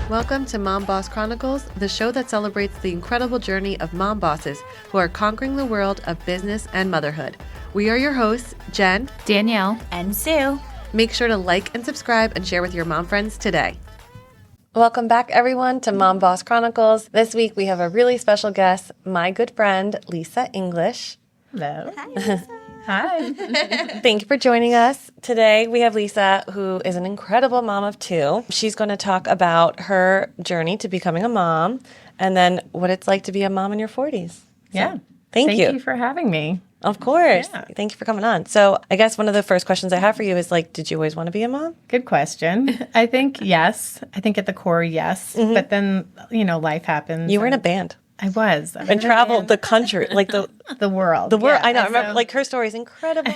Welcome to Mom Boss Chronicles, the show that celebrates the incredible journey of mom bosses who are conquering the world of business and motherhood. We are your hosts, Jen, Danielle, and Sue. Make sure to like and subscribe and share with your mom friends today. Welcome back, everyone, to Mom Boss Chronicles. This week, we have a really special guest, my good friend, Lisa English. Hello. Hi, Lisa. Hi. Thank you for joining us. Today, we have Lisa, who is an incredible mom of two. She's going to talk about her journey to becoming a mom and then what it's like to be a mom in your 40s. Yeah. So, thank you. Thank you for having me. Of course. Yeah. Thank you for coming on. So I guess one of the first questions I have for you is did you always want to be a mom? Good question. I think yes. I think at the core, yes. Mm-hmm. But then, life happens. You were in a band. I was. And traveled the country, the world. The world. Yeah. I know. I remember, her story is incredible.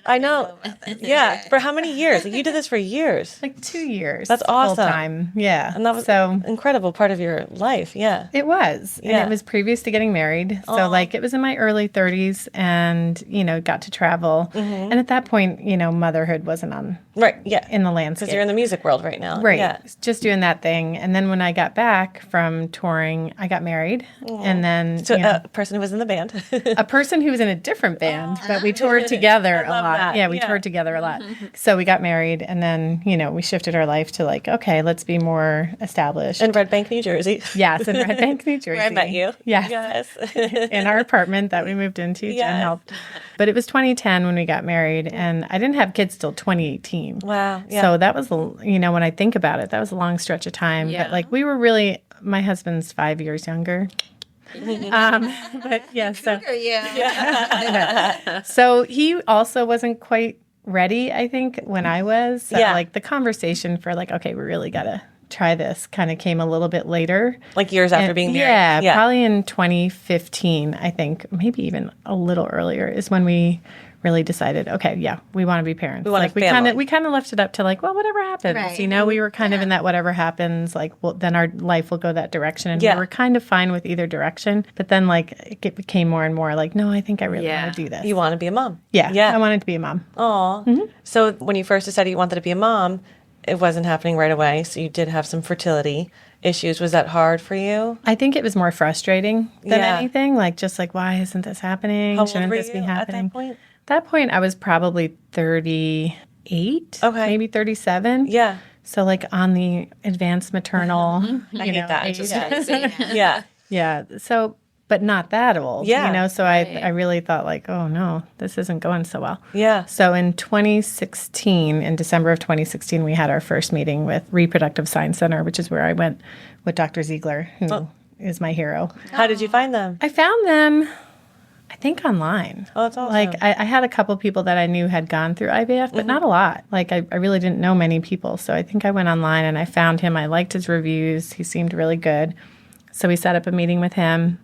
I know. Yeah. For how many years? You did this for years. 2 years. That's awesome. Full time. Yeah. And that was incredible part of your life. Yeah. It was. Yeah. And it was previous to getting married. So it was in my early 30s and, got to travel. Mm-hmm. And at that point, motherhood wasn't on. Right. Yeah. In the landscape. Because you're in the music world right now. Right. Yeah. Just doing that thing. And then when I got back from touring, I got married. And then a person who was in the band. a person who was in a different band, but we toured together a lot. That. Yeah, we toured together a lot. So we got married and then, we shifted our life to okay, let's be more established. In Red Bank, New Jersey. Yes, in Red Bank, New Jersey. Where I met you. Yes. In our apartment that we moved into, yes. Jen helped. But it was 2010 when we got married and I didn't have kids till 2018. Wow. Yeah. So that was, when I think about it, that was a long stretch of time. Yeah. But we were really, my husband's 5 years younger. But yeah, so so he also wasn't quite ready, I think, when I was. So, the conversation for okay, we really got to try this kind of came a little bit later. Years after being married. Yeah, probably in 2015, I think, maybe even a little earlier is when we really decided, okay, yeah, we want to be parents. We want a family. We kind of left it up to whatever happens. Right. We were kind of in that whatever happens, then our life will go that direction. And we were kind of fine with either direction. But then it became more and more no, I think I really want to do this. You want to be a mom. Yeah. I wanted to be a mom. Aw. Mm-hmm. So when you first decided you wanted to be a mom, it wasn't happening right away. So you did have some fertility issues. Was that hard for you? I think it was more frustrating than anything. Why isn't this happening? How Shouldn't old were this be you happening? at that point? That point, I was probably 38, maybe 37. Yeah. So, on the advanced maternal, I hate that. age. Yeah. Yeah. So, but not that old. Yeah. So I really thought oh no, this isn't going so well. Yeah. So in 2016, in December of 2016, we had our first meeting with Reproductive Science Center, which is where I went with Dr. Ziegler, who is my hero. How did you find them? I found them, I think, online. Oh, that's awesome. I had a couple people that I knew had gone through IVF, but not a lot. I really didn't know many people. So I think I went online and I found him. I liked his reviews. He seemed really good. So we set up a meeting with him.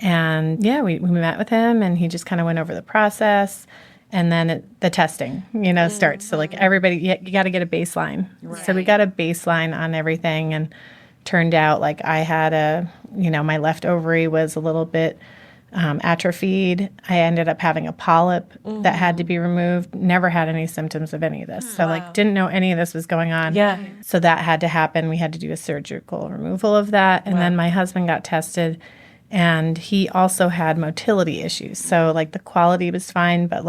And we met with him and he just kind of went over the process. And then the testing, starts. So everybody, you got to get a baseline. Right. So we got a baseline on everything and turned out I had my left ovary was a little bit atrophied. I ended up having a polyp that had to be removed. Never had any symptoms of any of this. So didn't know any of this was going on. Yeah. So that had to happen. We had to do a surgical removal of that. And then my husband got tested and he also had motility issues. So the quality was fine, but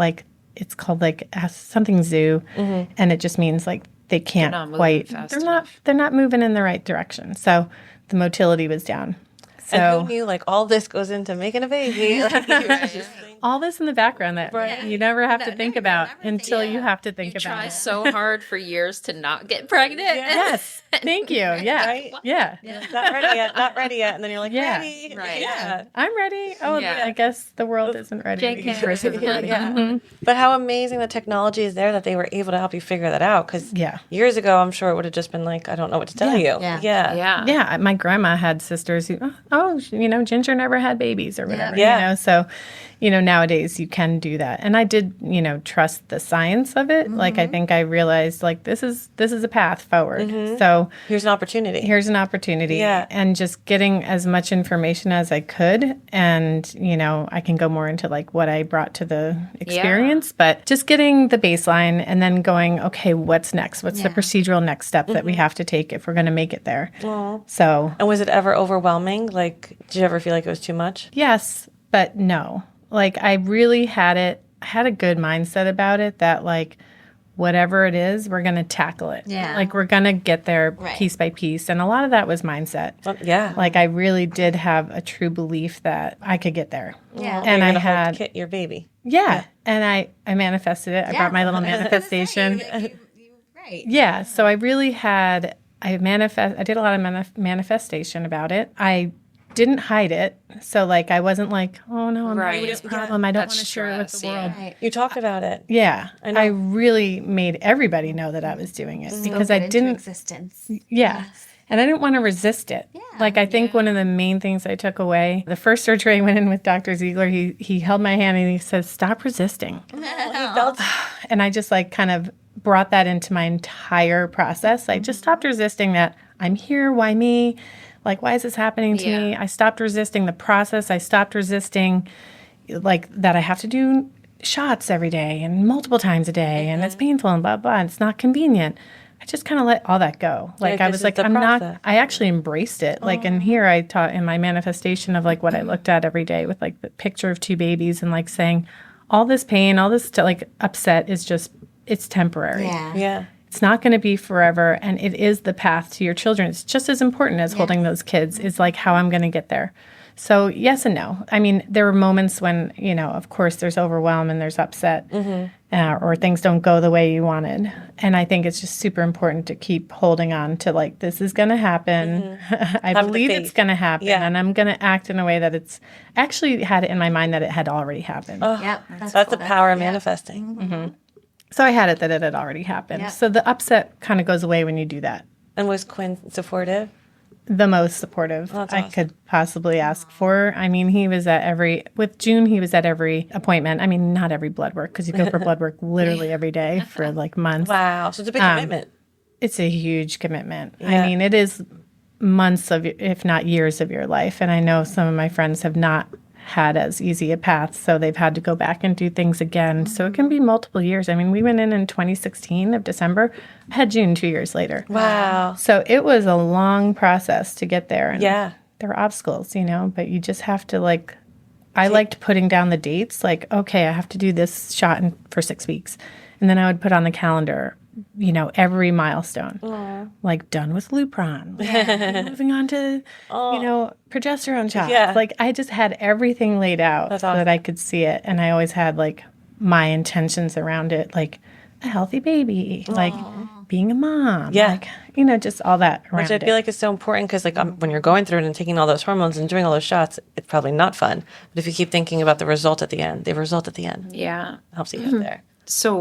it's called something zoo. Mm-hmm. And it just means they can't quite, they're not moving in the right direction. So the motility was down. So, and who knew all this goes into making a baby? all this in the background that you never have to think about until you have to think about try it. so hard for years to not get pregnant. Yes. Thank you. Yeah. Right? Yeah. Not ready yet. And then you're ready. Right. Yeah. I'm ready. Oh, I guess the world isn't ready. But how amazing the technology is there that they were able to help you figure that out. Because years ago, I'm sure it would have just been I don't know what to tell you. Yeah. My grandma had sisters who, Ginger never had babies or whatever. Yeah. So nowadays you can do that. And I did, trust the science of it. Like, I think I realized, like, this is a path forward. So Here's an opportunity. Yeah. And just getting as much information as I could. And, I can go more into, like, what I brought to the experience. But just getting the baseline and then going, okay, what's next? What's the procedural next step that we have to take if we're going to make it there? So. And was it ever overwhelming? Like, did you ever feel like it was too much? Yes, but no. Like, I really had a good mindset about it that, like, whatever it is, we're going to tackle it. Yeah. Like, we're going to get there piece by piece. And a lot of that was mindset. Yeah. Like, I really did have a true belief that I could get there. Yeah. And I Hold had, Kit, your baby. yeah. And I manifested it. I brought my little manifestation. Right. Yeah. So I really had, I did a lot of manifestation about it. I didn't hide it. So, like, I wasn't like, oh, no, I'm having this problem. I don't want to share it with the world. Right. You talked about it. Yeah. I know. I really made everybody know that I was doing it because I Spoke it into didn't, existence. yeah. And I didn't want to resist it. Yeah. Like, I think one of the main things I took away, the first surgery I went in with Dr. Ziegler, he held my hand and he said, stop resisting. And I just, like, kind of brought that into my entire process. I just stopped resisting that I'm here, why me? Like, why is this happening to me? I stopped resisting the process. I stopped resisting, like, that I have to do shots every day and multiple times a day and it's painful and blah, blah, and it's not convenient. I just kind of let all that go. Like, I was like, I'm not, I actually embraced it. Like, and here I taught in my manifestation of, like, what I looked at every day with, like, the picture of 2 babies and, like, saying all this pain, all this, like, upset is just, it's temporary. Yeah. Yeah. It's not going to be forever, and it is the path to your children. It's just as important as holding those kids. Is like how I'm going to get there. So yes and no. I mean, there were moments when, of course, there's overwhelm and there's upset, or things don't go the way you wanted. And I think it's just super important to keep holding on to, like, this is going to happen. I believe it's going to happen, and I'm going to act in a way that it's actually had it in my mind that it had already happened. Yep. That's the power of manifesting. So I had it that it had already happened. Yep. So the upset kind of goes away when you do that. And was Quinn supportive? The most supportive I could possibly ask for. I mean, with June, he was at every appointment. I mean, not every blood work, because you go for blood work literally every day for, like, months. Wow. So it's a big commitment. It's a huge commitment. Yeah. I mean, it is months of, if not years of your life. And I know some of my friends have not had as easy a path, so they've had to go back and do things again. So it can be multiple years. I mean, we went in 2016 of December. I had June 2 years later. Wow. So it was a long process to get there. And Yeah. there were obstacles, but you just have to, like, I liked putting down the dates, like, okay, I have to do this shot for 6 weeks. And then I would put on the calendar, every milestone, like, done with Lupron, moving on to, progesterone shots. Yeah. Like, I just had everything laid out so that I could see it. And I always had, like, my intentions around it, like a healthy baby, like being a mom, like, just all that around Which I feel like is so important because, like, when you're going through it and taking all those hormones and doing all those shots, it's probably not fun. But if you keep thinking about the result at the end, Yeah. helps you get there. So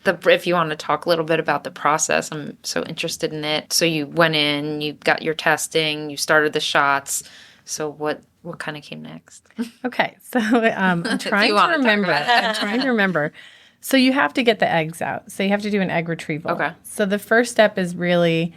if you want to talk a little bit about the process, I'm so interested in it. So you went in, you got your testing, you started the shots. So what kind of came next? Okay, so I'm trying to remember. So you have to get the eggs out. So you have to do an egg retrieval. Okay. So the first step is really,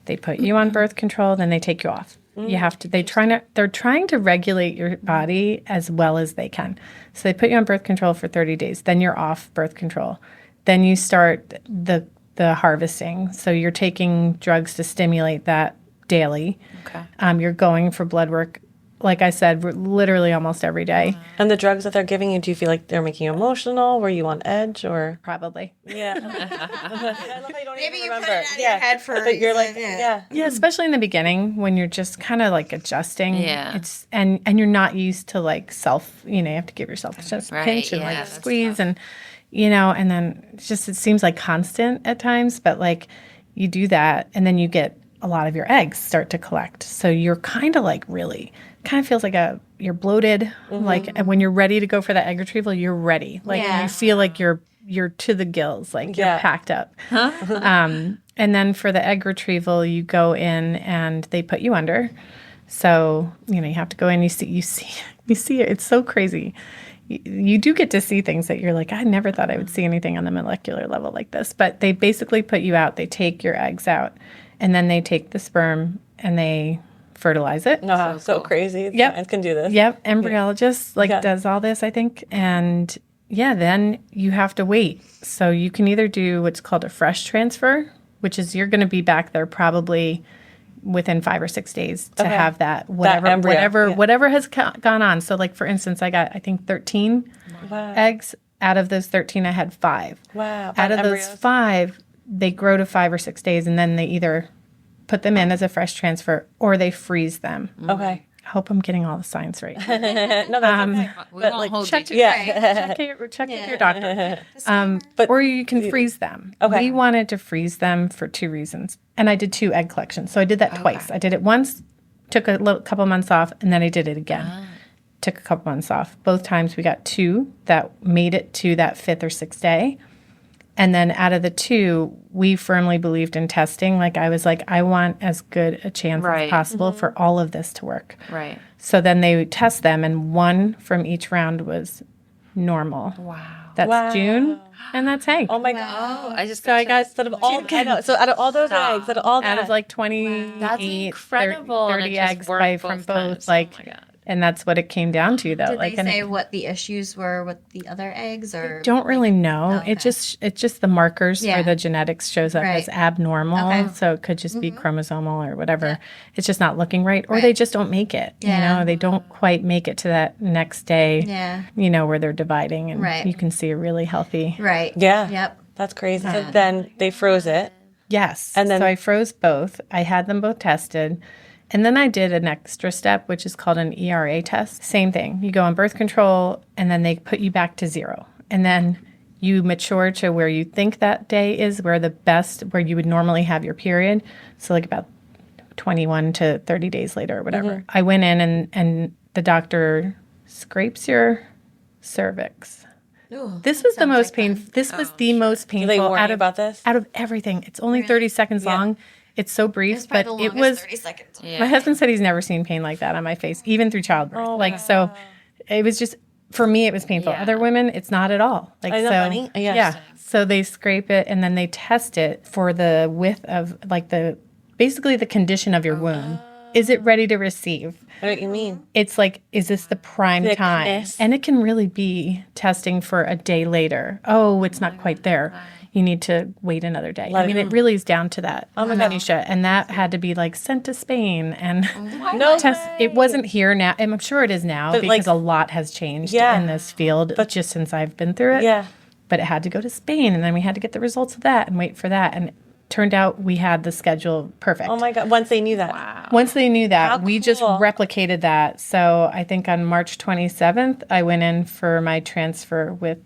they put you on birth control, then they take you off. You have to. They're trying to regulate your body as well as they can. So they put you on birth control for 30 days. Then you're off birth control. Then you start the harvesting. So you're taking drugs to stimulate that daily. Okay. You're going for blood work, like I said, literally almost every day. And the drugs that they're giving you, do you feel like they're making you emotional? Were you on edge or? Probably. Yeah. I love how you don't Maybe even you put remember. it out of your head for But you're like, yeah. Yeah, especially in the beginning when you're just kind of like adjusting. Yeah. It's and you're not used to like self, you have to give yourself just a Right, pinch and yeah, like that's squeeze and and then it seems like constant at times, but like you do that and then you get a lot of your eggs start to collect. So you're kind of like really kind of feels like you're bloated, like and when you're ready to go for that egg retrieval, you're ready. Like you feel like you're to the gills, like you're packed up. And then for the egg retrieval, you go in and they put you under. So, you have to go in, you see You see it. It's so crazy. You do get to see things that you're like, I never thought I would see anything on the molecular level like this. But they basically put you out. They take your eggs out, and then they take the sperm and they fertilize it. No, so cool. crazy. Yep. Science can do this. Yep. Embryologist Yeah. does all this, I think. And yeah, then you have to wait. So you can either do what's called a fresh transfer, which is you're going to be back there probably within 5 or 6 days to have that embryo, whatever has gone on. So like for instance, I got I think 13 eggs. Out of those 13, I had 5. Wow. Out of embryos. those 5, they grow to 5 or 6 days, and then they either put them in as a fresh transfer or they freeze them. Okay. I hope I'm getting all the science right. No, that's okay. We won't hold you to Yeah. check with your doctor. But Or you can freeze them. Okay. We wanted to freeze them for 2 reasons. And I did 2 egg collections. So I did that twice. I did it once, took a couple months off, and then I did it again. Took a couple months off. Both times we got 2 that made it to that 5th or 6th day. And then out of the 2, we firmly believed in testing. Like I was like, I want as good a chance Right. as possible for all of this to work. Right. So then they would test them, and 1 from each round was normal. Wow. That's June, and that's Hank. Oh my god. Oh, I just So I got Out of all, I know. So out of all those eggs, out of all out that, of like 28, That's 30, incredible. and it 30 just eggs worked from both both. times. Like, Oh my God. and that's what it came down to, though. Did like, they and say it, what the issues were with the other eggs, or don't really know. Okay. It's just the markers Yeah. for the genetics shows up as Right. abnormal. Okay. So it could just be chromosomal or whatever. Yeah. It's just not looking right, or Right. they just don't make it. Yeah. You know, they don't quite make it to that next day. Yeah. You know, where they're dividing, and Right. you can see a really healthy. Right. yeah, Yep. that's crazy. So then they froze it. Yes. And then- so I froze both. I had them both tested. And then I did an extra step, which is called an ERA test. Same thing. You go on birth control, and then they put you back to 0. And then you mature to where you think that day is, where you would normally have your period. So like about 21 to 30 days later or whatever. I went in, and the doctor scrapes your cervix. Ooh, This was the most painful. This was the most painful. Did they warn out you of about this? Out of everything, it's only 30 seconds long. It's so brief, but probably it the longest was. 30 seconds. Yeah. My husband said he's never seen pain like that on my face, even through childbirth. So, it was just for me. It was painful. Yeah. Other women, it's not at all. Like Isn't so, that funny? Yeah. yeah. So they scrape it, and then they test it for the width of basically the condition of your womb. Is it ready to receive? I know what you mean. It's like, is this the prime time? Thickness. And it can really be testing for a day later. Oh, it's not quite there. You need to wait another day. I mean, it really is down to that minutia. And that had to be like sent to Spain and No test. way. It wasn't here now. I'm sure it is now But, because like- a lot has changed Yeah. in this field just since I've been through it. Yeah. But it had to go to Spain, and then we had to get the results of that and wait for that. And it turned out we had the schedule perfect. Oh my god. Once they knew that. Once they knew that, How we just cool. replicated that. So I think on March 27th, I went in for my transfer with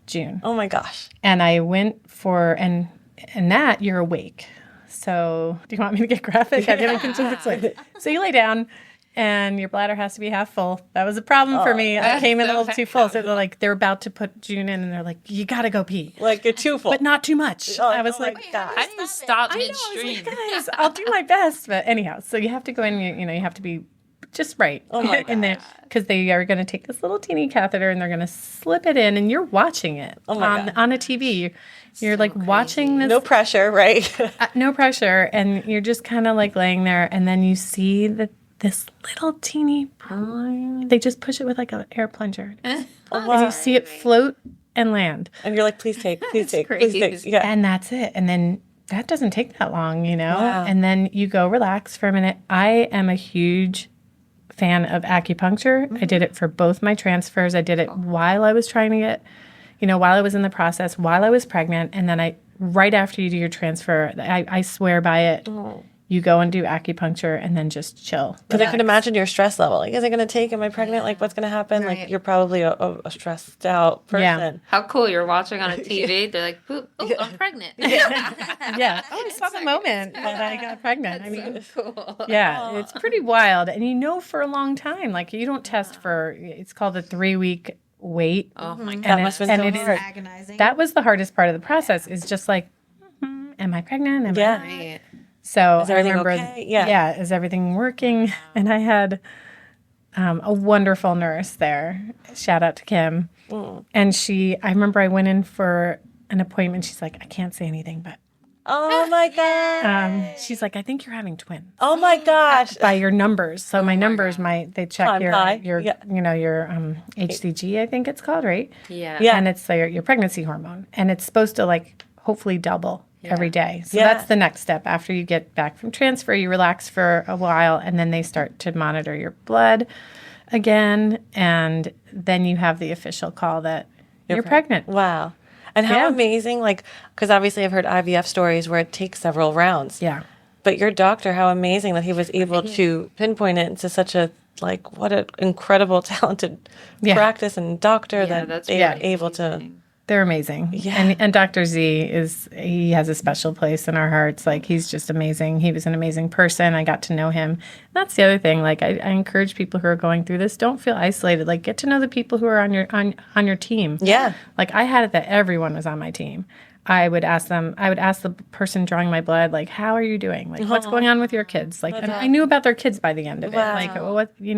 June. Oh my gosh. And I went for, and that you're awake. So do you want me to get graphic? I didn't think this way. So you lay down, and your bladder has to be half full. That was a problem for me. I came in a little too full. So they're about to put June in, and they're like, you got to go pee. Like you're too full. But not too much. I was like, God. How do you stop I know, I was midstream? like, guys, I'll do my best. But anyhow, so you have to go in, you have to be just right in there, because they are going to take this little teeny catheter and they're going to slip it in, and you're watching it on a TV. You're like watching this, No pressure, right? no pressure, and you're just kind of like laying there, and then you see that this little teeny, they just push it with like an air plunger, and you see it float and land. And you're like, please take, please take, please crazy. take. Yeah. And that's it. And then that doesn't take that long, Wow. And then you go relax for a minute. I am a huge fan of acupuncture. I did it for both my transfers. I did it while I was trying to get, while I was in the process, while I was pregnant. And then right after you do your transfer, I swear by it. You go and do acupuncture and then just chill. Because I can imagine your stress level. Like, is it going to take? Am I pregnant? Like, what's going to happen? Right. Like, you're probably a stressed out person. Yeah. How cool you're watching on a TV. They're like, "Boop, oh, I'm pregnant. Yeah. Oh, I saw the moment that I got pregnant. I mean, Cool. yeah, it's pretty wild. And for a long time, like you don't test for, it's called a 3-week wait. Oh my God. That must have been so hard. Agonizing. That was the hardest part of the process, is just like, am I pregnant? Am I Yeah. Right. So Is everything I remember, okay? Yeah. is everything working? And I had a wonderful nurse there. Shout out to Kim. And I remember I went in for an appointment. She's like, I can't say anything, but Oh my God. she's like, I think you're having twins Oh my gosh. by your numbers. So my numbers, they check Climb your high. your Yeah. your HCG, I think it's called, right? Yeah. Yeah. And it's your pregnancy hormone, and it's supposed to like hopefully double every day. So Yeah. that's the next step. After you get back from transfer, you relax for a while, and then they start to monitor your blood again, and then you have the official call that you're pregnant. Wow. And how Yeah. amazing, like, because obviously I've heard IVF stories where it takes several rounds. Yeah. But your doctor, how amazing that he was able to pinpoint it into such a, like, what an incredible, talented Yeah. practice and doctor that that's they really were able to. amazing. They're amazing. Yeah. And Dr. Z he has a special place in our hearts. Like, he's just amazing. He was an amazing person. I got to know him. That's the other thing. Like, I encourage people who are going through this, don't feel isolated. Like, get to know the people who are on your team. Yeah. Like, I had it that everyone was on my team. I would ask the person drawing my blood, like, how are you doing? Like, what's going on with your kids? Like, and I knew about their kids by the end of it. Wow. Like, what, are you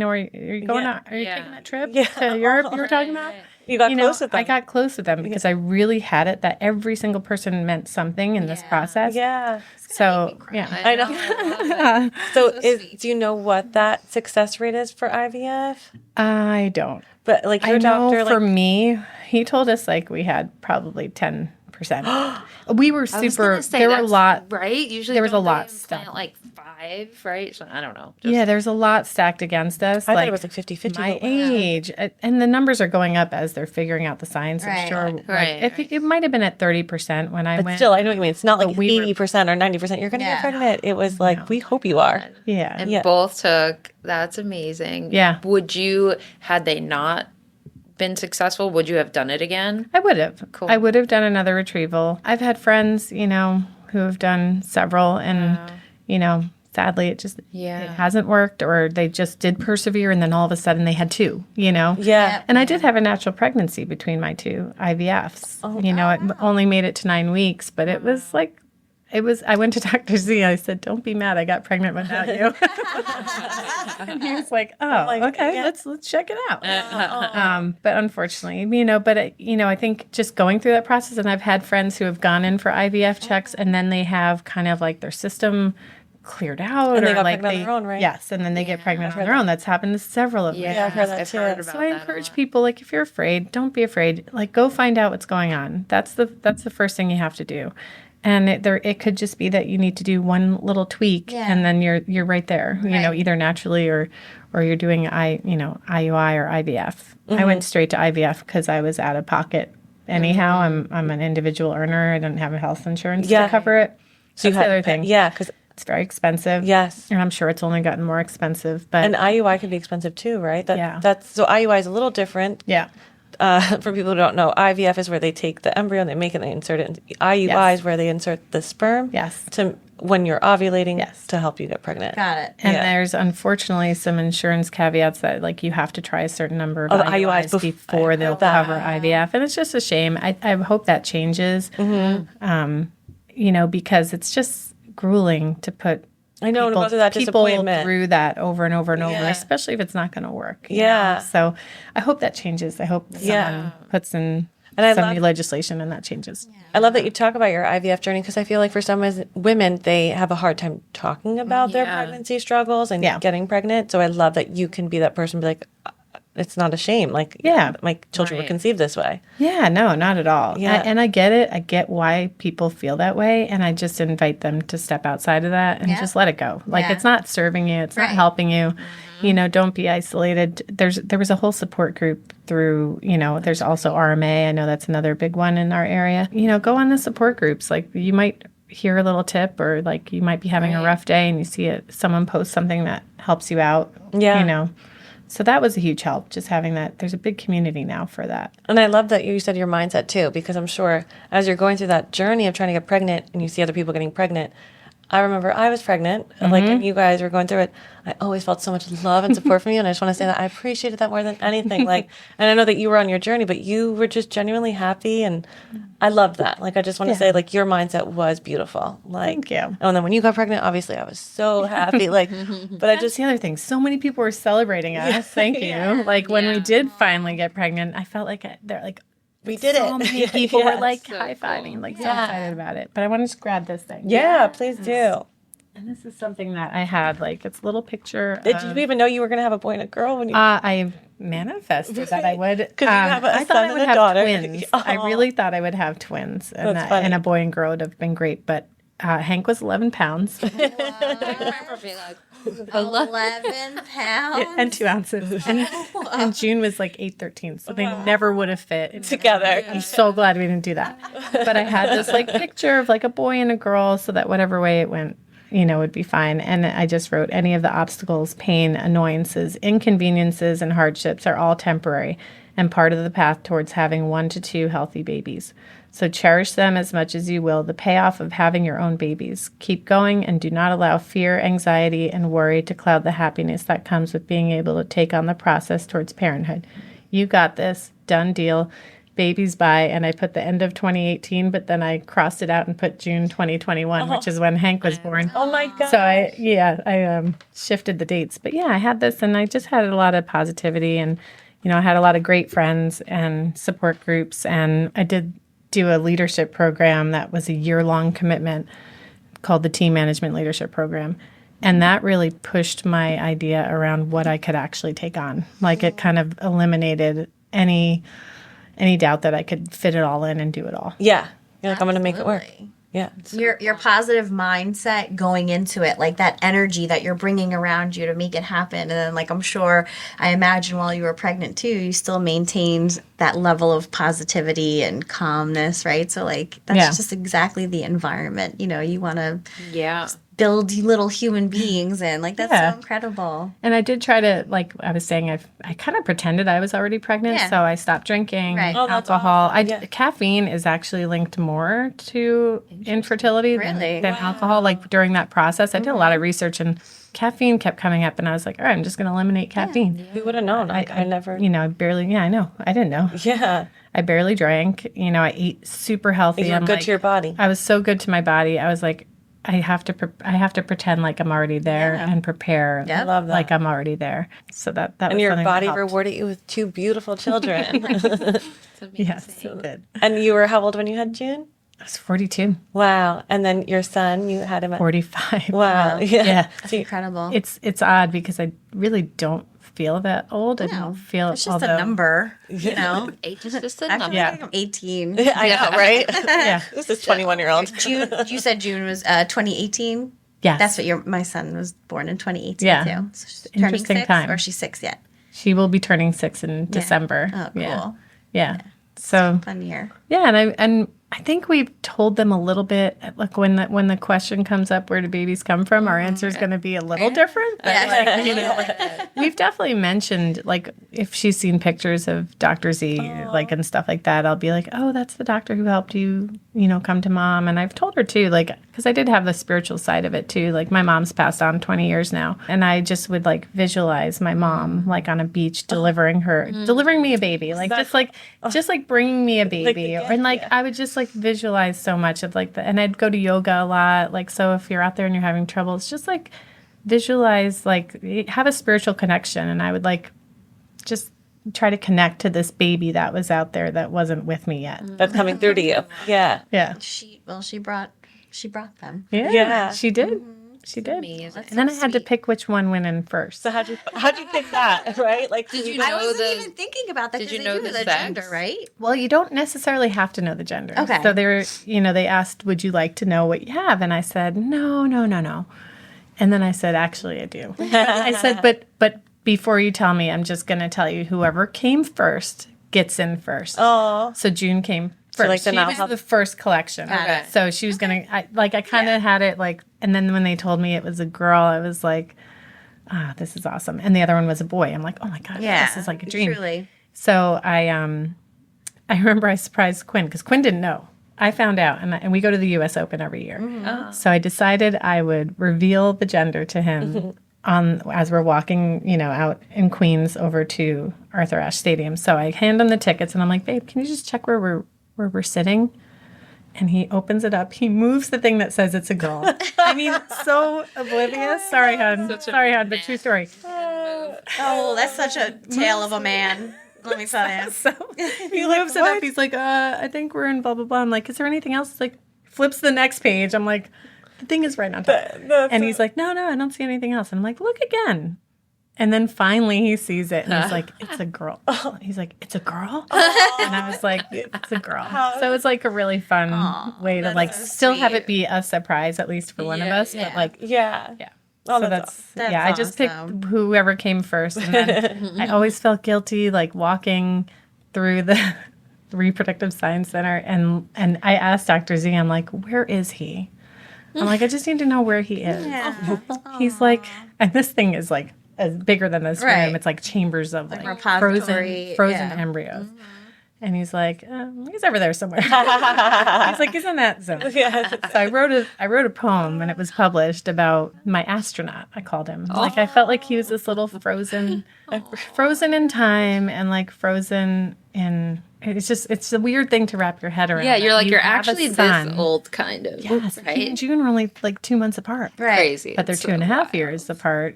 going on? Are you taking that trip Yeah. to Europe you were talking about? You got close with them. I got close with them because I really had it that every single person meant something in this process. Yeah. So, yeah. I know. So do you know what that success rate is for IVF? I don't. But like your I know doctor, for like, me, he told us like we had probably 10%. We were I was super, gonna say, there were a that's lot. right? Usually there was a don't they lot implant stuff. like 5, right? So, I don't know. Yeah, there's a lot stacked against us. I thought it was like 50-50. My but wow. age. And the numbers are going up as they're figuring out the science. I'm Right. sure. Right, I think it might have been at 30% when I But went. still, I know what you mean. It's not like we were- 80% or 90%. You're going to get Yeah. pregnant. It was like, we hope you are. Yeah. And Yeah. both took, that's amazing. Yeah. Had they not been successful, would you have done it again? I would have. Cool. I would have done another retrieval. I've had friends, who have done several, and sadly, it hasn't worked, or they just did persevere, and then all of a sudden they had 2. Yeah. And I did have a natural pregnancy between my 2 IVFs. It only made it to 9 weeks, but it was like. I went to Dr. Z. I said, don't be mad. I got pregnant without you. And he was like, okay, yeah. let's check it out. But unfortunately, I think just going through that process, and I've had friends who have gone in for IVF checks, and then they have kind of like their system cleared out. And they or got like pregnant on their own, right? Yes, and then they get pregnant on their own. That's happened to several of them. Yeah, I've heard that too. about So I that a encourage lot. people, like, if you're afraid, don't be afraid. Like, go find out what's going on. That's the first thing you have to do. And it could just be that you need to do one little tweak, and then you're right there. Either naturally or you're doing IUI or IVF. I went straight to IVF because I was out of pocket. Anyhow, I'm an individual earner. I didn't have a health insurance to cover it. So that's the other thing. Yeah, because It's very expensive. yes. And I'm sure it's only gotten more expensive. But And IUI can be expensive too, right? Yeah. So IUI is a little different. yeah. For people who don't know, IVF is where they take the embryo and they make it and they insert it. IUI is where they insert the sperm. Yes. To when you're ovulating. Yes. To help you get pregnant. Got it. And Yeah. there's unfortunately some insurance caveats that like you have to try a certain number of Oh, the IUIs IUIs before they'll that. cover IVF. And it's just a shame. I hope that changes, because it's just grueling to put I know, to go through that people disappointment. through that over and over and over, Yeah. especially if it's not going to work. Yeah. So I hope that changes. I hope someone puts in And I some love- new legislation and that changes. I love that you talk about your IVF journey because I feel like for some women, they have a hard time talking about their pregnancy struggles and getting pregnant. So I love that you can be that person, be like, it's not a shame. Like, Yeah. my children were Right. conceived this way. Yeah, no, not at all. Yeah. And I get it. I get why people feel that way. And I just invite them to step outside of that and just let it go. Like, Yeah. it's not serving you. It's not Right. helping you. Don't be isolated. There was a whole support group through, there's also RMA. I know that's another big one in our area. Go on the support groups. Like, you might hear a little tip, or like you might be having a rough day and you see someone post something that helps you out. Yeah. So that was a huge help, just having that. There's a big community now for that. And I love that you said your mindset too, because I'm sure as you're going through that journey of trying to get pregnant and you see other people getting pregnant, I remember I was pregnant, like, and you guys were going through it. I always felt so much love and support from you, and I just want to say that I appreciated that more than anything. Like, and I know that you were on your journey, but you were just genuinely happy, and I loved that. Like, I just want to say, like, your mindset was beautiful. Like, Thank you. And then when you got pregnant, obviously, I was so happy. Like, but I That's just the other thing. So many people were celebrating us. Thank you. Like when we did finally get pregnant, I felt like they're like, we did so it. many people were like So high-fiving, cool. like so excited about it. But I want to just grab this thing. Yeah, please do. And this is something that I had, like, it's a little picture. Did you even know you were going to have a boy and a girl when you? I manifested that I would. 'Cause you have a I thought son I and would a have daughter. twins. I really thought I would have twins, and, That's funny. and a boy and girl would have been great. But Hank was 11 pounds I remember being like, 11 pounds. and 2 ounces, and June was like 8'13", so they never would have fit Together. I'm so glad we didn't do that. But I had this like picture of like a boy and a girl, so that whatever way it went, would be fine. And I just wrote, any of the obstacles, pain, annoyances, inconveniences, and hardships are all temporary and part of the path towards having 1 to 2 healthy babies. So cherish them as much as you will, the payoff of having your own babies. Keep going and do not allow fear, anxiety, and worry to cloud the happiness that comes with being able to take on the process towards parenthood. You got this. Done deal. Babies by, and I put the end of 2018, but then I crossed it out and put June 2021, which is when Hank was born. Oh my God. So I shifted the dates. But yeah, I had this, and I just had a lot of positivity, and I had a lot of great friends and support groups, and I did do a leadership program that was a year-long commitment called the Team Management Leadership Program. And that really pushed my idea around what I could actually take on. Like, it kind of eliminated any doubt that I could fit it all in and do it all. Yeah. You're like, I'm going to make it work. Absolutely. Yeah. Your positive mindset going into it, like that energy that you're bringing around you to make it happen. And then, like, I imagine while you were pregnant too, you still maintained that level of positivity and calmness, right? So, like, that's just exactly the environment, you want to build little human beings in. Like, that's so incredible. And I did try to, like I was saying, I kind of pretended I was already pregnant, so I stopped drinking alcohol. Caffeine is actually linked more to infertility than alcohol. Like, during that process, I did a lot of research, and caffeine kept coming up, and I was like, all right, I'm just going to eliminate caffeine. Who would have known? I never. I barely, I know. I didn't know. Yeah. I barely drank. I ate super healthy. You were good to your body. I was so good to my body. I was like, I have to pretend like I'm already there and prepare I love that. like I'm already there. So that And was your something body that helped. rewarded you with 2 beautiful children. Yes, it did. And you were how old when you had June? I was 42, Wow. And then your son, you had him at 45. Wow. Yeah. That's incredible. It's odd because I really don't feel that old. I don't feel It's just a number, age is just a number. I think I'm 18. I know, right? Yeah. This is 21-year-old. June, you said June was 2018? Yes. That's what my son was born in 2018 Yeah. too. So she's turning Interesting 6, time. or she's 6 yet? She will be turning 6 in December. Oh, cool. Yeah. So Fun year. yeah, and I think we've told them a little bit. Like, when the question comes up, where do babies come from? Our answer is going to be a little different. But we've definitely mentioned, like, if she's seen pictures of Dr. Z, like, and stuff like that, I'll be like, oh, that's the doctor who helped you, come to mom. And I've told her too, like, because I did have the spiritual side of it too. Like, my mom's passed on 20 years now, and I just would like visualize my mom like on a beach delivering me a baby, like just like bringing me a baby, and like I would just like visualize so much of like and I'd go to yoga a lot. Like, so if you're out there and you're having trouble, it's just like visualize, like, have a spiritual connection, and I would like just try to connect to this baby that was out there that wasn't with me yet. That's coming through to you. Yeah. Yeah. She brought them. Yeah. She did. She did. Amazing. And then I had to pick which one went in first. So how'd you pick that, right? Like, Did you I know wasn't even thinking about that. Did 'cause you they know do the the sex? gender, right? Well, you don't necessarily have to know the gender. Okay. So they were, they asked, would you like to know what you have? And I said, no. And then I said, actually, I do. I said, but before you tell me, I'm just going to tell you, whoever came first gets in first. Oh. So June came first. like the she now was how- the first collection. Okay. So she was going to, I kind of had it like, and then when they told me it was a girl, I was like, this is awesome. And the other one was a boy. I'm like, oh my gosh, this is like a dream. Truly. So I remember I surprised Quinn because Quinn didn't know. I found out, and we go to the U.S. Open every year. Oh. So I decided I would reveal the gender to him as we're walking, out in Queens over to Arthur Ashe Stadium. So I hand him the tickets, and I'm like, babe, can you just check where we're sitting? And he opens it up. He moves the thing that says it's a girl. I mean, so oblivious. Sorry, hon. But true story. Oh, that's such a tale of a man. Let me tell you. So he moves it up. He's like, I think we're in blah, blah, blah. I'm like, is there anything else? It's like, flips the next page. I'm like, the thing is right on top. And he's like, no, I don't see anything else. And I'm like, look again. And then finally he sees it. And he's like, it's a girl. He's like, it's a girl? And I was like, it's a girl. So it's like a really fun way to like still have it be a surprise, at least for one of us. But like, Yeah. Oh, so that's I just picked whoever came first. And then I always felt guilty, like walking through the reproductive science center. And I asked Dr. Z, I'm like, where is he? I'm like, I just need to know where he is. Yeah. He's like, and this thing is like as bigger than this room. Right. It's like chambers of like repository, frozen embryos. And he's like, he's over there somewhere. He's like, he's in that zone. Yes. So I wrote a poem when it was published about my astronaut. I called him. Like I felt like he was this little frozen in time and like frozen in. It's a weird thing to wrap your head around. Yeah, you're like, you're have a actually this son. old, kind of. Yes, he right? and June were only like 2 months apart. Right. Crazy. But they're It's 2.5 years apart,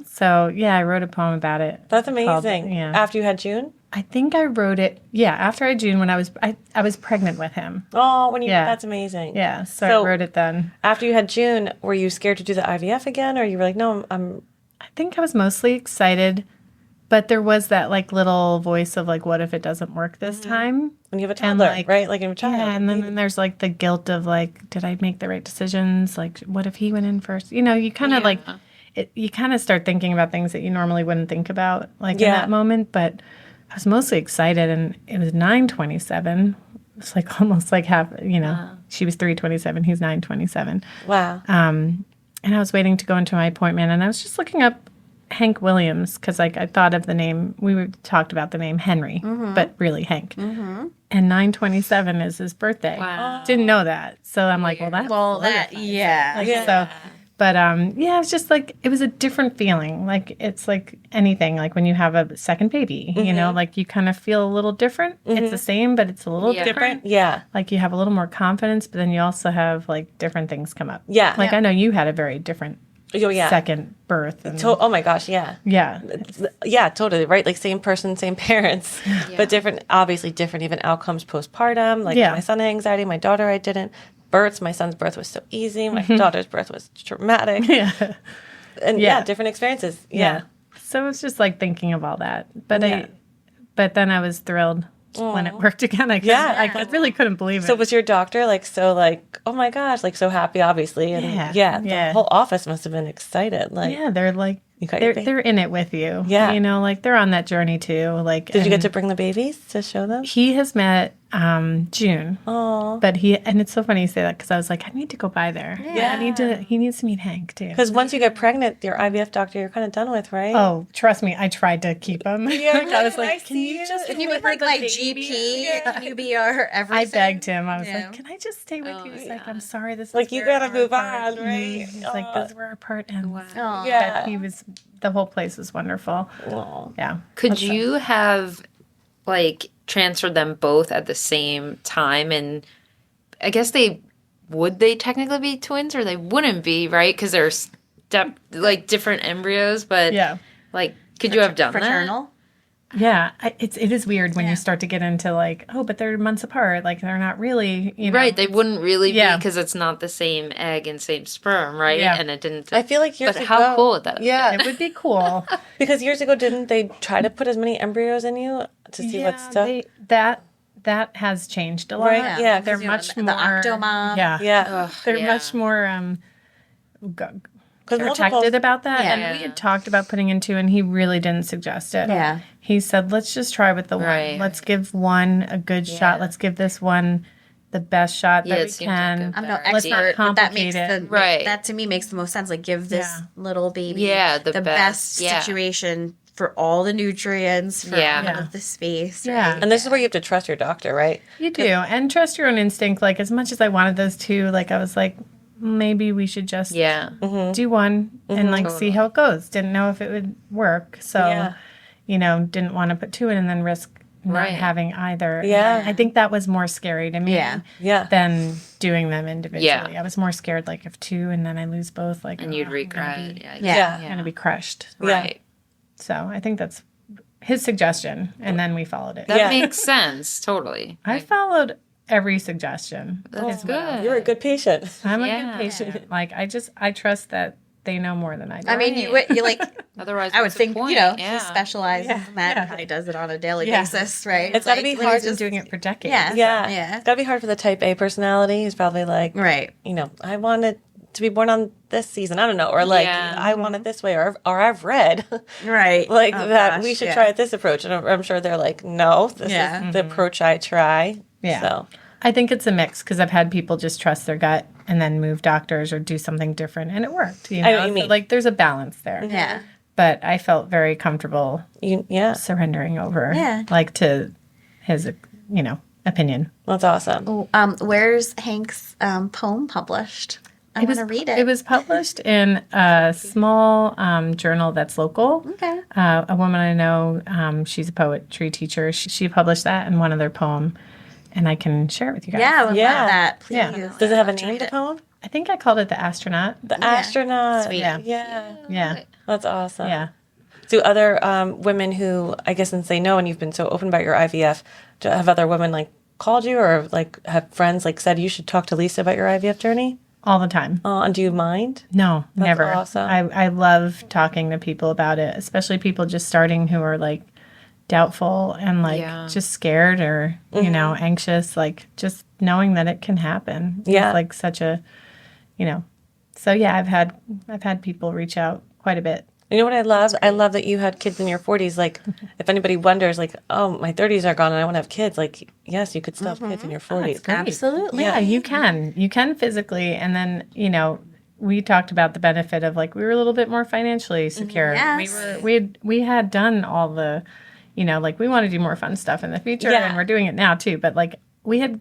So yeah, I wrote a poem about it. That's called- amazing. yeah. After you had June? I think I wrote it, after I had June when I was pregnant with him. Oh, Yeah. that's amazing. Yeah, so So- I wrote it then. After you had June, were you scared to do the IVF again? Or you were like, no, I'm I think I was mostly excited, but there was that like little voice of like, what if it doesn't work this time? when you have a toddler, like- right? Like in a child. Yeah, and then there's like the guilt of like, did I make the right decisions? Like, what if he went in first? You kind of you kind of start thinking about things that you normally wouldn't think about like in that moment. But I was mostly excited, and it was 9:27. It's like almost like half. She was 3:27. He's 9:27. Wow. And I was waiting to go into my appointment, and I was just looking up Hank Williams because like I thought of the name. Talked about the name Henry, but really Hank. And 9/27 is his birthday. Wow. Didn't know that, so I'm like, So. But it was just like it was a different feeling. Like it's like anything. Like when you have a second baby, like you kind of feel a little different. It's the same, but it's a little different. Yeah. Like you have a little more confidence, but then you also have like different things come up. Yeah. Like I know you had a very different Oh, yeah. second birth. And, Oh my gosh, yeah. yeah. Yeah, totally, right? Like same person, same parents, but different, obviously different even outcomes postpartum. Like my son had anxiety, my daughter I didn't. Births, my son's birth was so easy. My daughter's birth was traumatic. Yeah. And different experiences. Yeah. So it was just like thinking of all that. But but then I was thrilled when it worked again. I really couldn't believe it. So was your doctor like, oh my gosh, like so happy, obviously. And the whole office must have been excited. Like, they're like, they're in it with you. Yeah. Like they're on that journey too. Like, did you get to bring the babies to show them? He has met June. Oh. But it's so funny you say that because I was like, I need to go by there. Yeah. He needs to meet Hank too. Because once you get pregnant, your IVF doctor, you're kind of done with, right? Oh, trust me, I tried to keep him. Yeah, I was I like, can see you just Can you be like GP? Can you be our everything? I begged him. I was like, can I just stay with you? He's like, I'm sorry, this Like, is you where gotta our move part on, right? ends." He's like, this is where our part ends. Oh. Yeah. But the whole place was wonderful. Oh. Yeah. Could you have like transferred them both at the same time? And I guess would they technically be twins, or they wouldn't be, right? Because they're like different embryos, but like, could you have done Fraternal? Yeah, it is weird when you start to get into like, oh, but they're months apart. Like they're not really, that? Right, they wouldn't really be Yeah. because it's not the same egg and same sperm, right? Yeah. And it didn't. I feel like years But ago. how cool would that have been? Yeah. it would be cool. Because years ago, didn't they try to put as many embryos in you to see what stuck? That has changed a lot. Right, yeah, They're 'cause, much the more Octomom. Yeah, Yeah. they're yeah. much more Because protected about that. Yeah. And we had talked about putting in two, and he really didn't suggest it. Yeah. He said, let's just try with the Right. one. Let's give one a good shot. Let's give this one the best shot Yeah, that it we seems like can. a I'm no Let's not expert, but that makes complicate that to me makes the most sense. Like, give this little baby the best best, yeah. situation for all the nutrients, for Yeah. all Yeah. of the space. Yeah. Right? And this is where you have to trust your doctor, right? You do. And trust your own instinct. Like, as much as I wanted those two, like, I was like, maybe we should just Yeah. do one and, like, see how it goes. Didn't know if it would work. So, Yeah. you know, didn't want to put two in and then risk not Right. having either. Yeah. And I think that was more scary to me Yeah. than doing them individually. Yeah. I was more scared, like, if two and then I lose both, like, And you'd I'm regret gonna it. be, Yeah. Yeah. I'm gonna be crushed. Right. So I think that's his suggestion, and then we followed it. That Yeah. makes sense. Totally. I followed every suggestion. That's good. You're a good patient. I'm a Yeah. good patient. Like, I trust that they know more than I do. I mean, you like. Otherwise, I would what's the think, point? he specializes in that. Yeah. Probably does it on a daily Yeah. basis, right? It's gotta be when hard he's to I've been doing it for decades. Yeah. Yeah. Yeah. It's got to be hard for the type A personality. He's probably like, Right. you know, I wanted to be born on this season. I don't know. Or like, Yeah. I want it this way. Or I've read Right. like Oh, that gosh, we should yeah. try this approach. And I'm sure they're like, no, this Yeah. is the approach I try. Yeah. So, I think it's a mix because I've had people just trust their gut and then move doctors or do something different, and it worked. You know, I know what you So, mean. like, there's a balance there. Yeah. But I felt very comfortable yeah, surrendering over, Yeah. like, to his, opinion. that's awesome. Where's Hank's poem published? I want to read it. It was published in a small journal that's local. Okay. A woman I know, she's a poetry teacher. She published that in one of their poem, and I can share it with you guys. Yeah, I would Yeah. love that. Please. Yeah. Does it have a I'd love to name, read the it. poem? I think I called it The Astronaut. The Astronaut. Sweet. Yeah. Yeah. Yeah, That's awesome. yeah. Do other women who, I guess, since they know and you've been so open about your IVF, have other women like called you or like have friends like said you should talk to Lisa about your IVF journey? All the time. And do you mind? No, never. awesome. I love talking to people about it, especially people just starting who are like doubtful and like Yeah. just scared or, anxious, like just knowing that it can happen. Yeah. It's like such a, so yeah, I've had people reach out quite a bit. You know what I love? I love that you had kids in your 40s. Like, if anybody wonders, like, oh, my 30s are gone and I want to have kids, like, yes, you could still have kids in your 40s. Absolutely. Yeah, you can. You can physically. And then, we talked about the benefit of like we were a little bit more financially secure. Yes. We had done all the, like we want to do more fun stuff in the future Yeah. and we're doing it now too. But like we had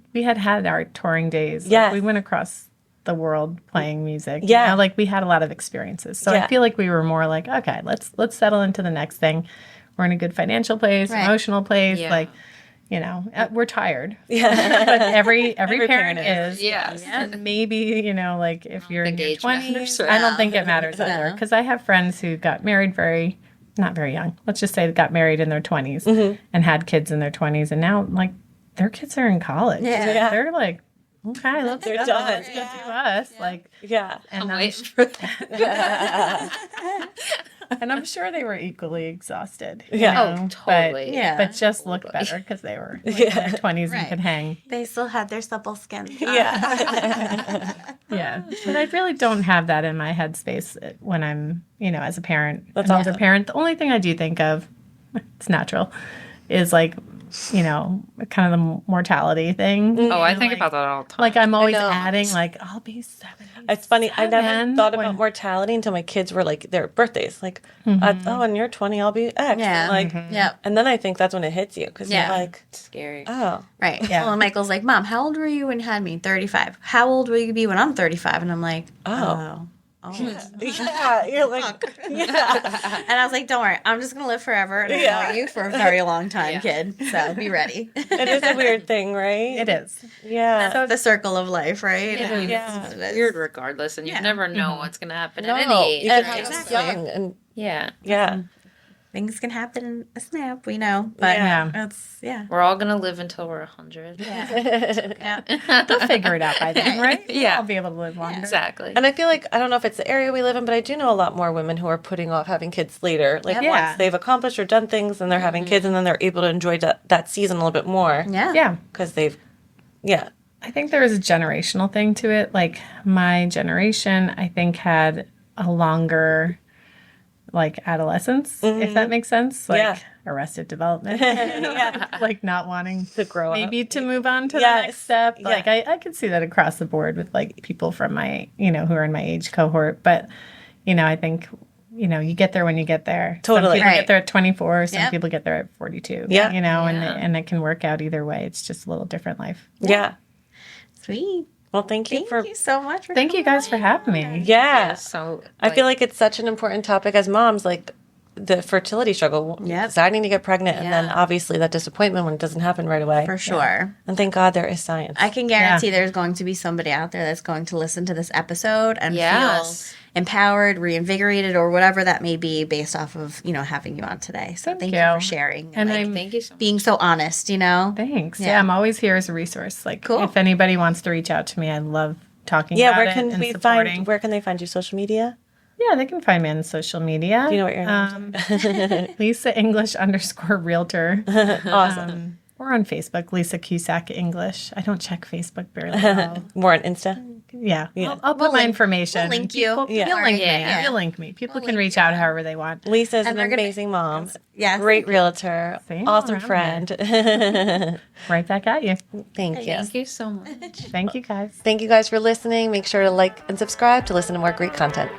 our touring days. Like, Yes. we went across the world playing music. Yeah. Like we had a lot of experiences. So Yeah. I feel like we were more like, okay, let's settle into the next thing. We're in a good financial place, Right. emotional place. Yeah. Like, we're tired. Yeah. But every Every parent parent is. Yes. And maybe, like if you're in think your age 20s, matters. I don't think it matters No. either. Because I have friends who got married not very young. Let's just say they got married in their 20s and had kids in their 20s. And now, like, their kids are in college. Yeah. They're like, okay, let's They're go. done. Let's go do us. Like, Yeah. and I'm I'm, waiting for that. and I'm sure they were equally exhausted. Yeah. Oh, totally. Yeah. But just looked better because they were like, in their 20s and Right. could hang. They still had their supple skin. Yeah. Yeah. But I really don't have that in my headspace when I'm, as a parent. That's an older awesome. parent. The only thing I do think of, it's natural, is like, kind of the mortality thing. Oh, I think about that all the time. Like I'm always know. adding like, I'll be 70. It's funny. I never Seven, thought about when- mortality until my kids were like their birthdays. Like, oh, and you're 20, I'll be X. Yeah. Like, Yep. and then I think that's when it hits you because Yeah. you're like, Scary. oh, Right. Yeah. Well, and Michael's like, Mom, how old were you when you had me? 35. How old will you be when I'm 35? And I'm like, oh. yeah. You're like, yeah. And I was like, don't worry. I'm just going to live forever. And I know you for a very long time, kid. So be ready. It is a weird thing, right? It is. Yeah. So the circle of life, right? Yeah. I mean, Yeah. it's what it is. Weird regardless, and you never know what's going to happen at No, any age. you can right? have Exactly. young and Yeah. yeah. Things can happen in a snap, we know. But Yeah. it's, yeah. We're all going to live until we're 100. Yeah. They'll figure it out by then, right? Yeah. I'll be able to live longer. Exactly. And I feel like I don't know if it's the area we live in, but I do know a lot more women who are putting off having kids later. Like Yeah. once they've accomplished or done things, and they're having kids, and then they're able to enjoy that season a little bit more Yeah. Yeah. because they've, yeah, I think there is a generational thing to it. Like my generation, I think had a longer like adolescence, if that makes sense. Like Yeah. arrested development. yeah, Like not wanting to grow up. maybe to move on to the Yes. next step. Yeah. Like I could see that across the board with like people from my, who are in my age cohort. But, I think you get there when you get there. Totally. Some people Right. get there at 24. Some Yep. people get there at 42. Yeah. And it can work out either way. It's just a little different life. Yeah. Sweet. Well, thank you Thank for you so much for Thank you guys for having me. Yeah. So I feel like it's such an important topic as moms, like the fertility struggle, Yep. deciding to get pregnant, and then Yeah. obviously that disappointment when it doesn't happen right away. For sure. And thank God there is science. I can guarantee there's going to be somebody out there that's going to listen to this episode and Yes. feel empowered, reinvigorated, or whatever that may be based off of, having you on today. So thank you you. for sharing. And like, I'm thank you so much. being so honest, Thanks. Yeah. Yeah, I'm always here as a resource. Like, Cool. if anybody wants to reach out to me, I love talking yeah, about where it can and we supporting. find? Where can they find you? Social media? Yeah, they can find me on social media. Do you know what your name Lisa English _ realtor. Awesome. Or on Facebook, Lisa Cusack English. I don't check Facebook barely at all. More on Insta. Yeah. I'll put my information. we'll link you. People, Yeah. You'll link me. Yeah. You'll link me. People We'll can link reach out however they want. Lisa's And an we're gonna- amazing mom. Yes. Great realtor. Same Awesome around friend. Right back at you. Thank you. Thank you so much. Thank you guys. Thank you guys for listening. Make sure to like and subscribe to listen to more great content.